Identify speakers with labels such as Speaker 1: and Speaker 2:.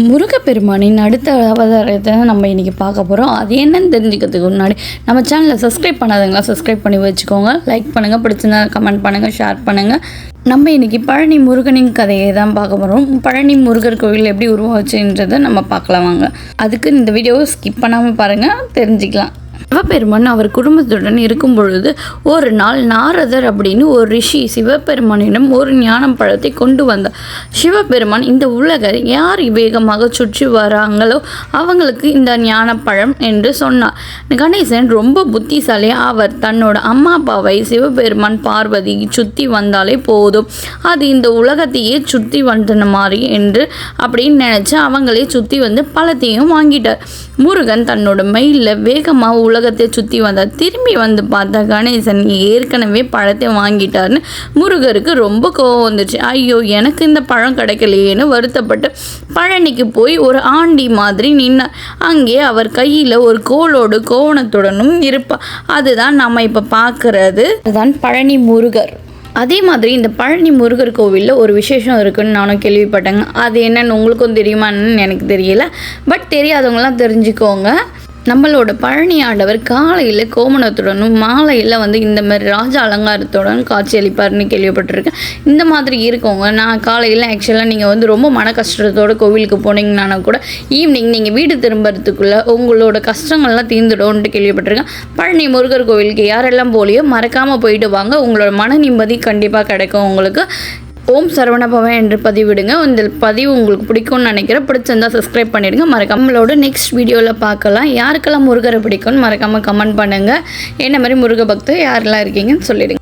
Speaker 1: முருகப்பெருமானின் அடுத்த அவதாரத்தை நம்ம இன்றைக்கி பார்க்க போகிறோம். அது என்னன்னு தெரிஞ்சுக்கிறதுக்கு முன்னாடி நம்ம சேனலை சப்ஸ்கிரைப் பண்ணாதவங்களா சப்ஸ்கிரைப் பண்ணி வச்சுக்கோங்க. லைக் பண்ணுங்கள், பிடிச்சிருந்தா கமெண்ட் பண்ணுங்கள், ஷேர் பண்ணுங்கள். நம்ம இன்றைக்கி பழனி முருகனின் கதையை தான் பார்க்க போகிறோம். பழனி முருகர் கோவில் எப்படி உருவாச்சுன்றதை நம்ம பார்க்கலாம் வாங்க. அதுக்கு இந்த வீடியோவை ஸ்கிப் பண்ணாமல் பாருங்கள், தெரிஞ்சுக்கலாம். சிவபெருமான் அவர் குடும்பத்துடன் இருக்கும் பொழுது ஒரு நாள் நாரதர் அப்படின்னு ஒரு ரிஷி சிவபெருமானிடம் ஒரு ஞானம் பழத்தை கொண்டு வந்தார். சிவபெருமான் இந்த உலகை யார் வேகமாக சுற்றி வராங்களோ அவங்களுக்கு இந்த ஞானப்பழம் என்று சொன்னார். கணேசன் ரொம்ப புத்திசாலி. அவர் தன்னோட அம்மா அப்பாவை சிவபெருமான் பார்வதி சுற்றி வந்தாலே போதும், அது இந்த உலகத்தையே சுற்றி வந்த மாதிரி என்று அப்படின்னு நினச்சி அவங்களே சுற்றி வந்து பழத்தையும் வாங்கிட்டார். முருகன் தன்னோட மயிலில் வேகமாக உலகத்தை சுற்றி வந்தார். திரும்பி வந்து பார்த்தா கணேசன் ஏற்கனவே பழத்தை வாங்கிட்டார்னு முருகருக்கு ரொம்ப கோவம் வந்துச்சு. ஐயோ, எனக்கு இந்த பழம் கிடைக்கலையேன்னு வருத்தப்பட்டு பழனிக்கு போய் ஒரு ஆண்டி மாதிரி நின்னார். அங்கே அவர் கையில் ஒரு கோலோடு கோவணத்துடனும் இருப்பார். அதுதான் நம்ம இப்போ பார்க்கறது, அதுதான் பழனி முருகர். அதே மாதிரி இந்த பழனி முருகர் கோவிலில் ஒரு விசேஷம் இருக்குதுன்னு நானும் கேள்விப்பட்டேங்க. அது என்னன்னு உங்களுக்கும் தெரியுமான்னு எனக்கு தெரியல, பட் தெரியாதவங்களாம் தெரிஞ்சுக்கோங்க. நம்மளோட பழனி ஆண்டவர் காலையில் கோமணத்துடனும் மாலையில் வந்து இந்த மாதிரி ராஜ அலங்காரத்துடன் காட்சி அளிப்பார்னு கேள்விப்பட்டிருக்கேன். இந்த மாதிரி இருக்கவங்க, நான் காலையில் ஆக்சுவலாக நீங்கள் வந்து ரொம்ப மன கஷ்டத்தோடு கோவிலுக்கு போனீங்கன்னா கூட ஈவினிங் நீங்கள் வீடு திரும்புறதுக்குள்ளே உங்களோட கஷ்டங்கள்லாம் தீர்ந்துடும்ன்ட்டு கேள்விப்பட்டிருக்கேன். பழனி முருகர் கோவிலுக்கு யாரெல்லாம் போலியோ மறக்காமல் போயிட்டு வாங்க, உங்களோட மன நிம்மதி கண்டிப்பாக கிடைக்கும் உங்களுக்கு. ஓம் சரவணபவன் என்று பதிவிடுங்க. இந்த பதிவு உங்களுக்கு பிடிக்கும்னு நினைக்கிறேன். பிடிச்சிருந்தால் சப்ஸ்கிரைப் பண்ணிடுங்க. மறக்காம நம்மளோட நெக்ஸ்ட் வீடியோவில் பார்க்கலாம். யாருக்கெல்லாம் முருகரை பிடிக்கும்னு மறக்காமல் கமெண்ட் பண்ணுங்கள். என்ன மாதிரி முருக பக்தர் யாரெல்லாம் இருக்கீங்கன்னு சொல்லிடுங்க.